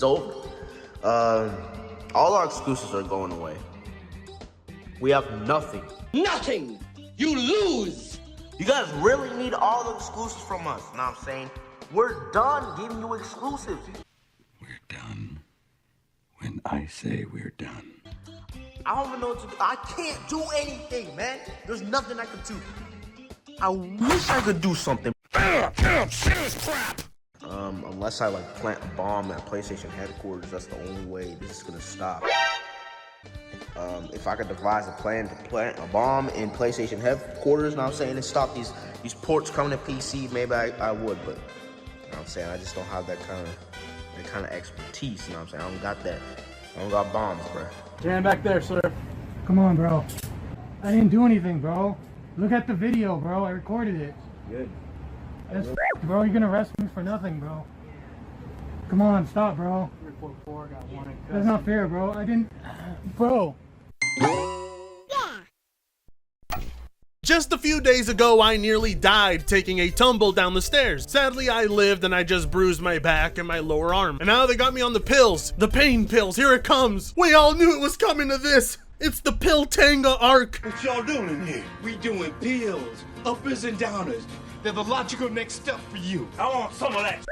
It's over. All our exclusives are going away. We have nothing. Nothing! You lose! You guys really need all the exclusives from us. Know what I'm saying? We're done giving you exclusives. We're done. When I say we're done. I don't even know what to do. I can't do anything, man. There's nothing I could do. I wish I could do something. Unless I like plant a bomb at PlayStation headquarters, that's the only way this is gonna stop. If I could devise a plan to plant a bomb in PlayStation headquarters, know what I'm saying, and stop these ports coming to PC, maybe I would, but you know what I'm saying, I just don't have that kind of expertise, you know what I'm saying? I don't got that. I don't got bombs, bro. Stand back there, sir. Come on, bro. I didn't do anything, bro. Look at the video, bro. I recorded it. Good. That's bro, you're gonna arrest me for nothing, bro. Come on, stop, bro. Report 4, got one. That's not fair, bro. I didn't... Bro. Just a few days ago, I nearly died taking a tumble down the stairs. Sadly, I lived and I just bruised my back and my lower arm. And now they got me on the pills. The pain pills, here it comes. We all knew it was coming to this. It's the Pill Tanga arc. What y'all doing in here? We doing pills, uppers and downers. They're the logical next step for you. I want some of that.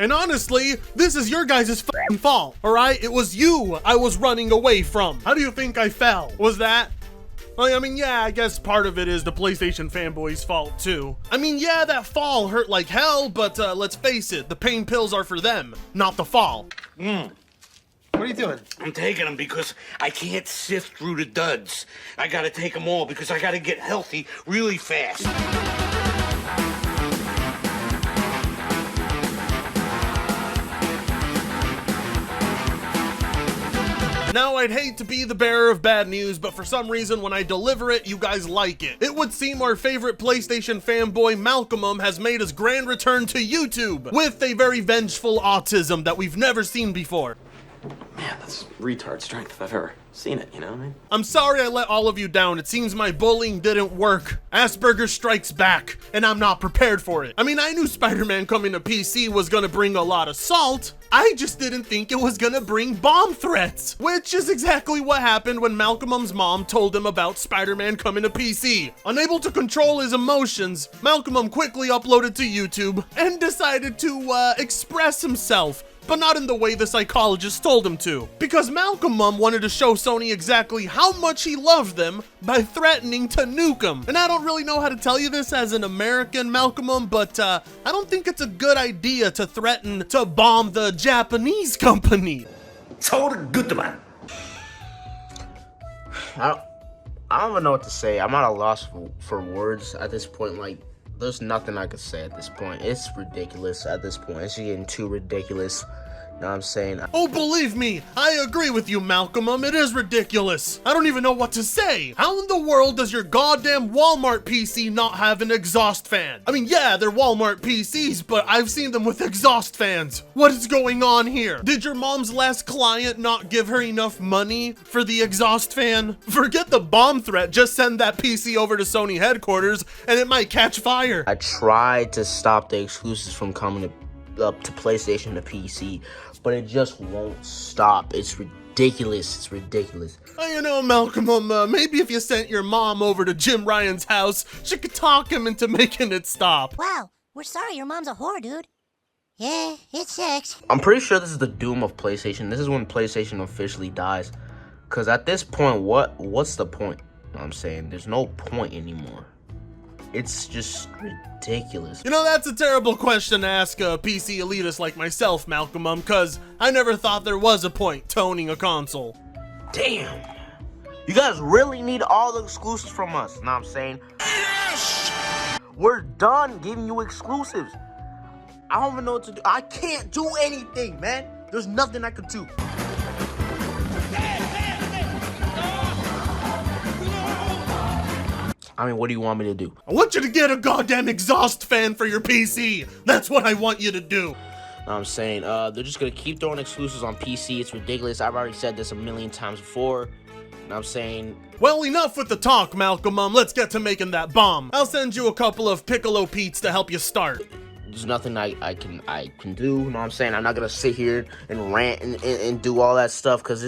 And honestly, this is your guys' f***ing fault, alright? It was you I was running away from. How do you think I fell? Was that? I mean, yeah, I guess part of it is the PlayStation fanboy's fault too. I mean, yeah, that fall hurt like hell, but let's face it, the pain pills are for them, not the fall. What are you doing? I'm taking them because I can't sift through the duds. I gotta take them all because I gotta get healthy really fast. Now, I'd hate to be the bearer of bad news, but for some reason, when I deliver it, you guys like it. It would seem our favorite PlayStation fanboy, Malcolm, has made his grand return to YouTube with a very vengeful autism that we've never seen before. Man, that's retard strength if I've ever seen it, you know what I mean? I'm sorry I let all of you down. It seems my bullying didn't work. Asperger strikes back, and I'm not prepared for it. I mean, I knew Spiderman coming to PC was gonna bring a lot of salt. I just didn't think it was gonna bring bomb threats, which is exactly what happened when Malcolm's mom told him about Spider-Man coming to PC. Unable to control his emotions, Malcolm quickly uploaded to YouTube and decided to express himself, but not in the way the psychologist told him to. Because Malcolm wanted to show Sony exactly how much he loved them by threatening to nuke them. And I don't really know how to tell you this as an American, Malcolm, but I don't think it's a good idea to threaten to bomb the Japanese company. So good man. I don't even know what to say. I'm at a loss for words at this point. Like, there's nothing I could say at this point. It's ridiculous at this point. It's getting too ridiculous. Know what I'm saying? Oh, believe me, I agree with you, Malcolm. It is ridiculous. I don't even know what to say. How in the world does your goddamn Walmart PC not have an exhaust fan? I mean, yeah, they're Walmart PCs, but I've seen them with exhaust fans. What is going on here? Did your mom's last client not give her enough money for the exhaust fan? Forget the bomb threat. Just send that PC over to Sony headquarters and it might catch fire. I tried to stop the exclusives from coming up to PlayStation to PC, but it just won't stop. It's ridiculous. It's ridiculous. You know, Malcolm, maybe if you sent your mom over to Jim Ryan's house, she could talk him into making it stop. Wow, we're sorry your mom's a whore, dude. Yeah, it sucks. I'm pretty sure this is the doom of PlayStation. This is when PlayStation officially dies. Because at this point, what's the point? You know what I'm saying? There's no point anymore. It's just ridiculous. You know, that's a terrible question to ask a PC elitist like myself, Malcolm, because I never thought there was a point to owning a console. Damn. You guys really need all the exclusives from us. Know what I'm saying? Yes! We're done giving you exclusives. I don't even know what to do. I can't do anything, man. There's nothing I could do. I mean, what do you want me to do? I want you to get a goddamn exhaust fan for your PC. That's what I want you to do. Know what I'm saying? They're just gonna keep throwing exclusives on PC. It's ridiculous. I've already said this a million times before. Know what I'm saying? Well, enough with the talk, Malcolm. Let's get to making that bomb. I'll send you a couple of Piccolo Pete's to help you start. there's nothing I can do. You know what I'm saying? I'm not gonna sit here and rant and do all that stuff because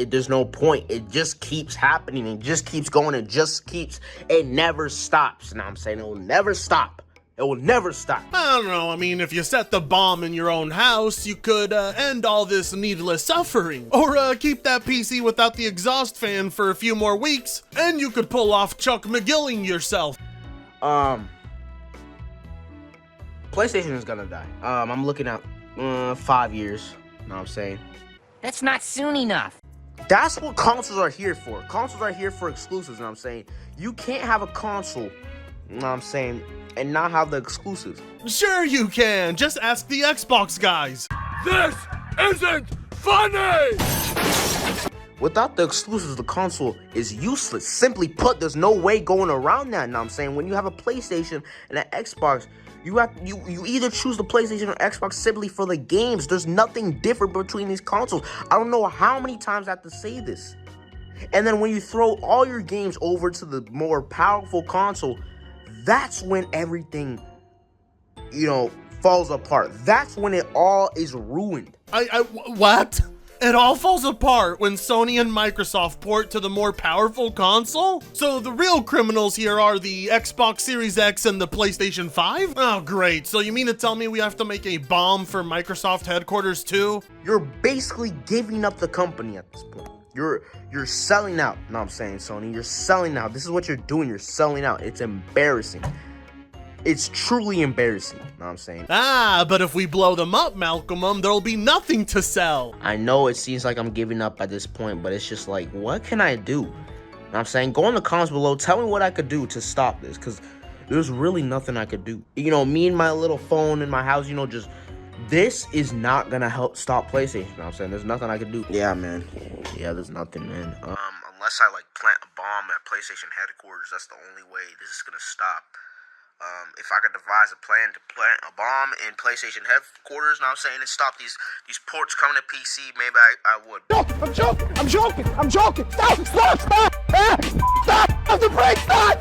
there's no point. It just keeps happening. It just keeps going. It never stops. You know what I'm saying? It will never stop. It will never stop. I don't know, I mean, if you set the bomb in your own house, you could end all this needless suffering. Or keep that PC without the exhaust fan for a few more weeks, and you could pull off Chuck McGilling yourself. PlayStation is gonna die. I'm looking at 5 years. You know what I'm saying? That's not soon enough. That's what consoles are here for. Consoles are here for exclusives, you know what I'm saying? You can't have a console, you know what I'm saying, and not have the exclusives. Sure you can, just ask the Xbox guys. This isn't funny! Without the exclusives, the console is useless. Simply put, there's no way going around that, you know what I'm saying? When you have a PlayStation and an Xbox, you either choose the PlayStation or Xbox simply for the games. There's nothing different between these consoles. I don't know how many times I have to say this. And then when you throw all your games over to the more powerful console, that's when everything, falls apart. That's when it all is ruined. What? It all falls apart when Sony and Microsoft port to the more powerful console? So the real criminals here are the Xbox Series X and the PlayStation 5? Oh great, so you mean to tell me we have to make a bomb for Microsoft headquarters too? You're basically giving up the company at this point. You're selling out. No, I'm saying, Sony, you're selling out. This is what you're doing. You're selling out. It's embarrassing. It's truly embarrassing. You know what I'm saying? But if we blow them up, Malcolm, there'll be nothing to sell. I know it seems like I'm giving up at this point, but it's just like, what can I do? You know what I'm saying? Go in the comments below. Tell me what I could do to stop this, because there's really nothing I could do. Me and my little phone in my house, just... This is not gonna help stop PlayStation. You know what I'm saying? There's nothing I can do. Yeah, man. Yeah, there's nothing, man. Unless I, plant a bomb at PlayStation headquarters, that's the only way this is gonna stop. If I could devise a plan to plant a bomb in PlayStation headquarters, you know what I'm saying, and stop these ports coming to PC, maybe I would. I'm joking. Stop the brake, stop.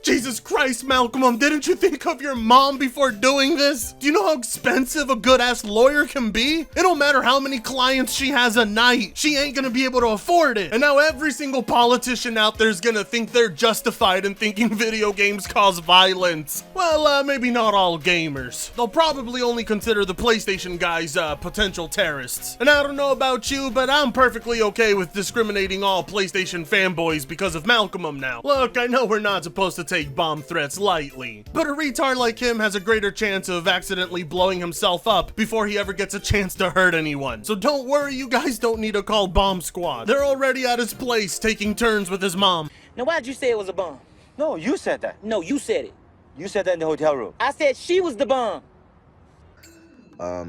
Jesus Christ, Malcolm, didn't you think of your mom before doing this? Do you know how expensive a good-ass lawyer can be? It don't matter how many clients she has a night. She ain't gonna be able to afford it. And now every single politician out there is gonna think they're justified in thinking video games cause violence. Well, maybe not all gamers. They'll probably only consider the PlayStation guys, potential terrorists. And I don't know about you, but I'm perfectly okay with discriminating all PlayStation fanboys because of Malcolm now. Look, I know we're not supposed to take bomb threats lightly, but a retard like him has a greater chance of accidentally blowing himself up before he ever gets a chance to hurt anyone. So don't worry, you guys don't need to call Bomb Squad. They're already at his place taking turns with his mom. Now why'd you say it was a bomb? No, you said that. No, you said it. You said that in the hotel room. I said she was the bomb.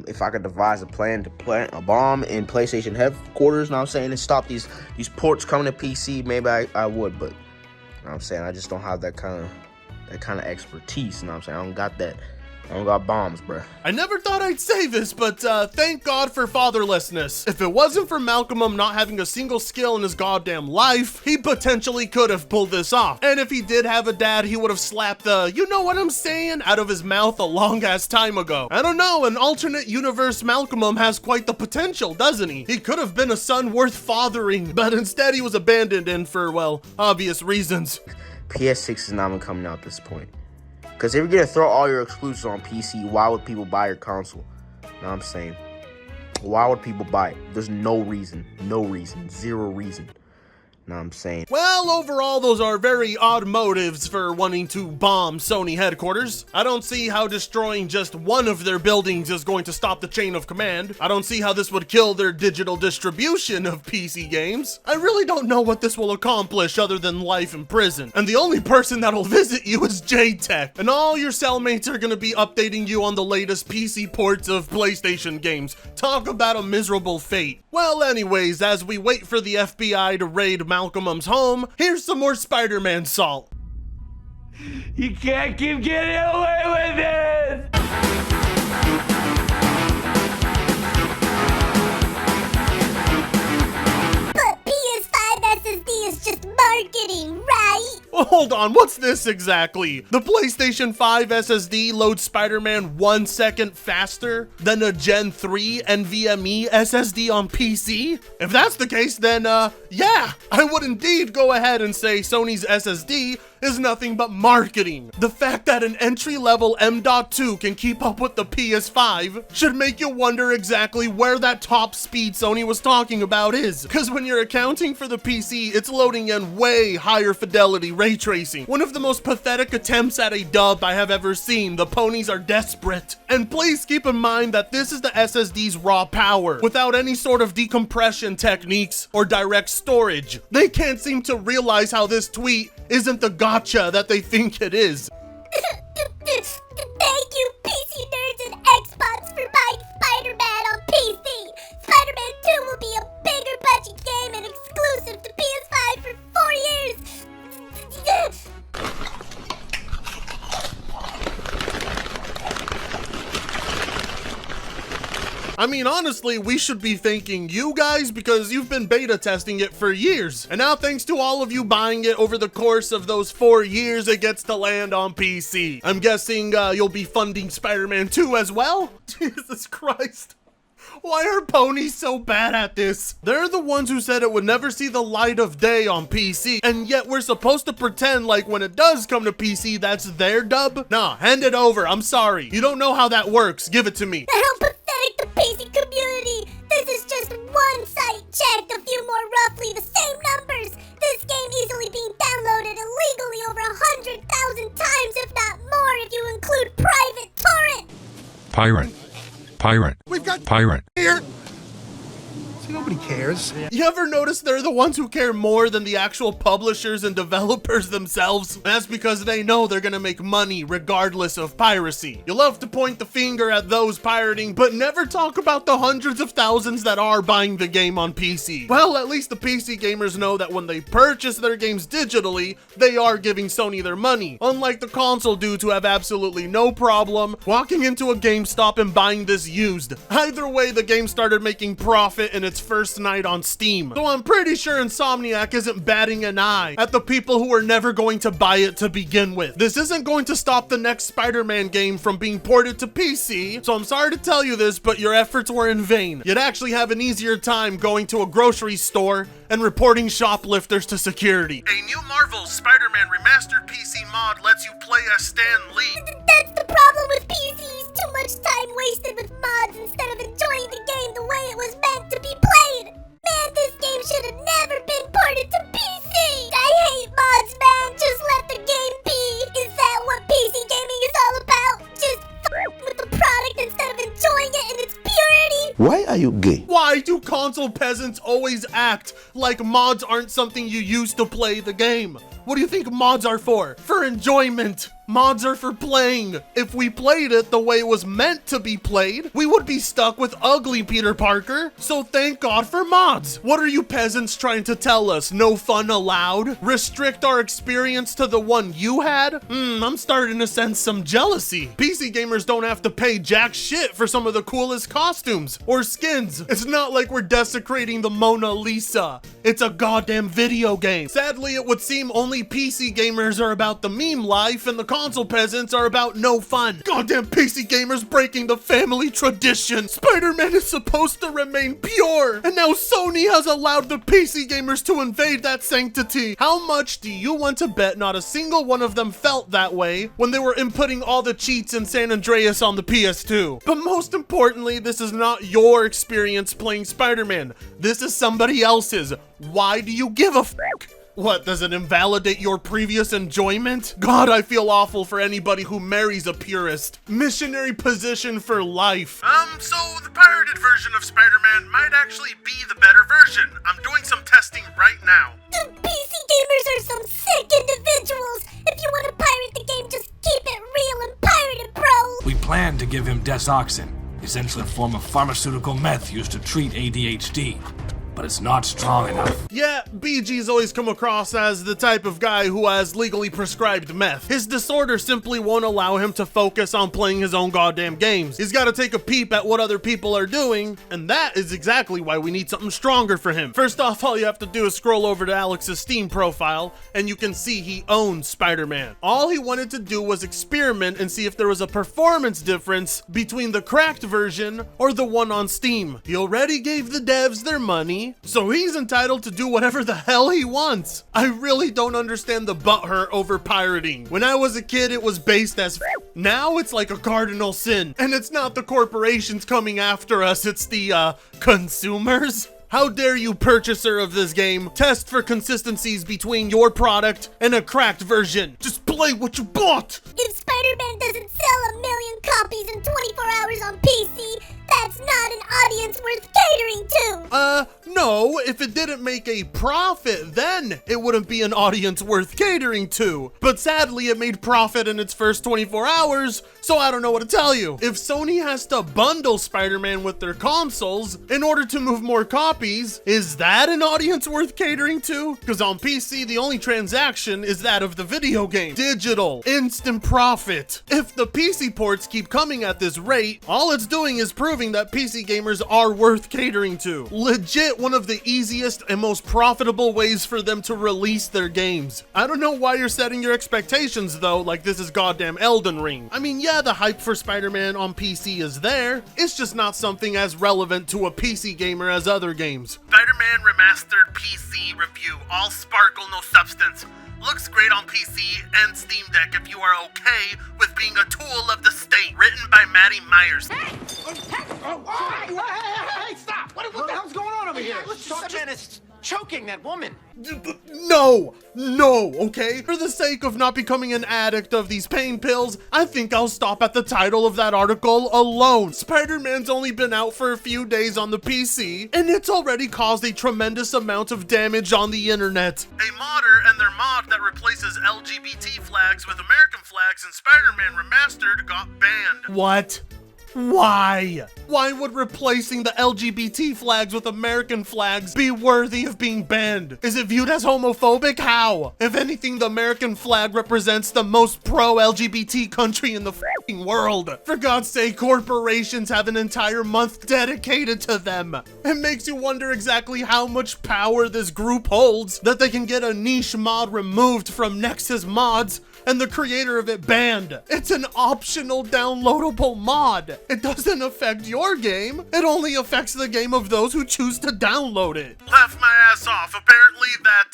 If I could devise a plan to plant a bomb in PlayStation headquarters, you know what I'm saying, and stop these ports coming to PC, maybe I would, but you know what I'm saying, I just don't have that kind of expertise, you know what I'm saying? I don't got bombs, bruh. I never thought I'd say this, but thank God for fatherlessness. If it wasn't for Malcolm not having a single skill in his goddamn life, he potentially could have pulled this off. And if he did have a dad, he would have slapped the, you know what I'm saying, out of his mouth a long ass time ago. I don't know, an alternate universe Malcolm has quite the potential, doesn't he? He could have been a son worth fathering, but instead he was abandoned and for, well, obvious reasons. PS6 is not even coming out at this point. Because if you're going to throw all your exclusives on PC, why would people buy your console? You know what I'm saying? Why would people buy it? There's no reason. No reason. Zero reason. You know what I'm saying? Well, overall, those are very odd motives for wanting to bomb Sony headquarters. I don't see how destroying just one of their buildings is going to stop the chain of command. I don't see how this would kill their digital distribution of PC games. I really don't know what this will accomplish other than life in prison. And the only person that'll visit you is J-Tech. And all your cellmates are gonna be updating you on the latest PC ports of PlayStation games. Talk about a miserable fate. Well, anyways, as we wait for the FBI to raid Malcolm's home, here's some more Spider-Man salt. You can't keep getting away with this! But PS5 SSD is just marketing, right? Hold on, what's this exactly? The PlayStation 5 SSD loads Spider-Man 1 second faster than a Gen 3 NVMe SSD on PC? If that's the case, then yeah, I would indeed go ahead and say Sony's SSD is nothing but marketing. The fact that an entry-level M.2 can keep up with the PS5 should make you wonder exactly where that top speed Sony was talking about is. Because when you're accounting for the PC, it's loading in way higher fidelity ray tracing. One of the most pathetic attempts at a dub I have ever seen. The ponies are desperate. And please keep in mind that this is the SSD's raw power, without any sort of decompression techniques or direct storage. They can't seem to realize how this tweet isn't the gotcha that they think it is. Thank you, PC nerds and Xbox, for buying Spider-Man on PC. Spider-Man 2 will be a bigger budget game and exclusive to PS5 for 4 years. I mean, honestly, we should be thanking you guys because you've been beta testing it for years. And now thanks to all of you buying it over the course of those 4 years, it gets to land on PC. I'm guessing you'll be funding Spider-Man 2 as well? Jesus Christ. Why are ponies so bad at this? They're the ones who said it would never see the light of day on PC, and yet we're supposed to pretend like when it does come to PC, that's their dub? Nah, hand it over, I'm sorry. You don't know how that works, give it to me. How pathetic the PC community! This is just one site checked, a few more roughly the same numbers. This game easily being downloaded illegally over 100,000 times, if not more, if you include private torrent. Pirate. We've got Pirate. here. See, nobody cares. You ever notice they're the ones who care more than the actual publishers and developers themselves? That's because they know they're gonna make money regardless of piracy. You love to point the finger at those pirating, but never talk about the hundreds of thousands that are buying the game on PC. Well, at least the PC gamers know that when they purchase their games digitally, they are giving Sony their money. Unlike the console dudes who have absolutely no problem walking into a GameStop and buying this used. Either way, the game started making profit in its first night on Steam. So I'm pretty sure Insomniac isn't batting an eye at the people who are never going to buy it to begin with. This isn't going to stop the next Spider-Man game from being ported to PC, so I'm sorry to tell you this, but your efforts were in vain. You'd actually have an easier time going to a grocery store and reporting shoplifters to security. A new Marvel Spider-Man Remastered PC mod lets you play as Stan Lee. That's the problem with PCs. Too much time wasted with mods instead of enjoying the game the way it was meant to be played. Man, this game should have never been ported to PC. I hate mods, man. Just let the game be. Is that what PC gaming is all about? Just f with the product instead of enjoying it in its purity? Why are you gay? Why do console peasants always act like mods aren't something you use to play the game? What do you think mods are for? For enjoyment. Mods are for playing. If we played it the way it was meant to be played, we would be stuck with ugly Peter Parker. So thank God for mods. What are you peasants trying to tell us? No fun allowed? Restrict our experience to the one you had? I'm starting to sense some jealousy. PC gamers don't have to pay jack shit for some of the coolest costumes or skins. It's not like we're desecrating the Mona Lisa. It's a goddamn video game. Sadly, it would seem only PC gamers are about the meme life and the console peasants are about no fun. Goddamn PC gamers breaking the family tradition. Spider-Man is supposed to remain pure, and now Sony has allowed the PC gamers to invade that sanctity. How much do you want to bet not a single one of them felt that way when they were inputting all the cheats in San Andreas on the PS2? But most importantly, this is not your experience playing Spider-Man. This is somebody else's. Why do you give a fuck? What, does it invalidate your previous enjoyment? God, I feel awful for anybody who marries a purist. Missionary position for life. So the pirated version of Spider-Man might actually be the better version. I'm doing some testing right now. The PC gamers are some sick individuals. If you want to pirate the game, just keep it real and pirate it, bro. We plan to give him desoxin, essentially a form of pharmaceutical meth used to treat ADHD. but it's not strong enough. Yeah, BG's always come across as the type of guy who has legally prescribed meth. His disorder simply won't allow him to focus on playing his own goddamn games. He's gotta take a peep at what other people are doing, and that is exactly why we need something stronger for him. First off, all you have to do is scroll over to Alex's Steam profile, and you can see he owns Spider-Man. All he wanted to do was experiment and see if there was a performance difference between the cracked version or the one on Steam. He already gave the devs their money, so he's entitled to do whatever the hell he wants. I really don't understand the butthurt over pirating. When I was a kid, it was based as now it's like a cardinal sin. And it's not the corporations coming after us, it's the consumers. How dare you, purchaser of this game, test for consistencies between your product and a cracked version? Just play what you bought! If Spider-Man doesn't sell 1 million copies in 24 hours on PC, that's not an audience worth catering to! No, if it didn't make a profit, then it wouldn't be an audience worth catering to. But sadly, it made profit in its first 24 hours, so I don't know what to tell you. If Sony has to bundle Spider-Man with their consoles in order to move more copies, is that an audience worth catering to? Because on PC, the only transaction is that of the video game. Digital, instant profit. If the PC ports keep coming at this rate, all it's doing is proving that PC gamers are worth catering to. Legit one of the easiest and most profitable ways for them to release their games. I don't know why you're setting your expectations though, like this is goddamn Elden Ring. I mean, yeah, the hype for Spider-Man on PC is there. It's just not something as relevant to a PC gamer as other games. Spider-Man Remastered PC review, all sparkle, no substance. Looks great on PC and Steam Deck if you are okay with being a tool of the state. Written by Maddie Myers. Hey, stop! What the hell's going on over here? Spider-Man is choking that woman. No, okay? For the sake of not becoming an addict of these pain pills, I think I'll stop at the title of that article alone. Spider-Man's only been out for a few days on the PC, and it's already caused a tremendous amount of damage on the internet. A modder and their mod that replaces LGBT flags with American flags in Spider-Man Remastered got banned. What? Why? Why would replacing the LGBT flags with American flags be worthy of being banned? Is it viewed as homophobic? How? If anything, the American flag represents the most pro-LGBT country in the f***ing world. For God's sake, corporations have an entire month dedicated to them. It makes you wonder exactly how much power this group holds that they can get a niche mod removed from Nexus mods and the creator of it banned. It's an optional downloadable mod. It doesn't affect your game. It only affects the game of those who choose to download it. Laugh my ass off. Apparently that,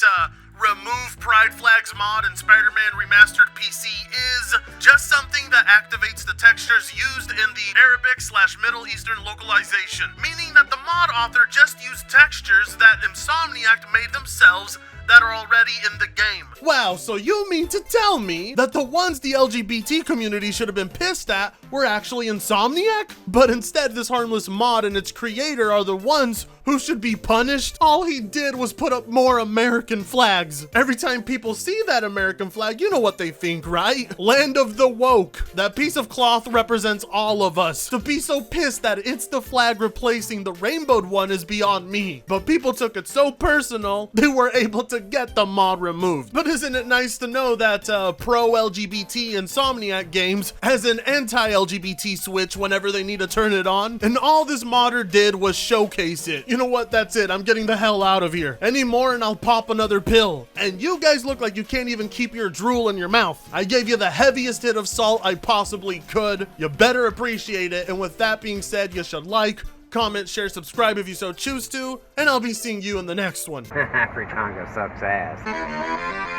remove Pride Flags mod in Spider-Man Remastered PC is just something that activates the textures used in the Arabic/Middle Eastern localization, meaning that the mod author just used textures that Insomniac made themselves that are already in the game. Wow, so you mean to tell me that the ones the LGBT community should have been pissed at were actually Insomniac? But instead, this harmless mod and its creator are the ones who should be punished? All he did was put up more American flags. Every time people see that American flag, you know what they think, right? Land of the woke. That piece of cloth represents all of us. To be so pissed that it's the flag replacing the rainbowed one is beyond me. But people took it so personal, they were able to get the mod removed. But isn't it nice to know that pro-LGBT Insomniac games has an anti-LGBT switch whenever they need to turn it on? And all this modder did was showcase it. You know what? That's it. I'm getting the hell out of here. Any more and I'll pop another pill. And you guys look like you can't even keep your drool in your mouth. I gave you the heaviest hit of salt I possibly could. You better appreciate it. And with that being said, you should like, comment, share, subscribe if you so choose to, and I'll be seeing you in the next one. Fritongo sucks ass.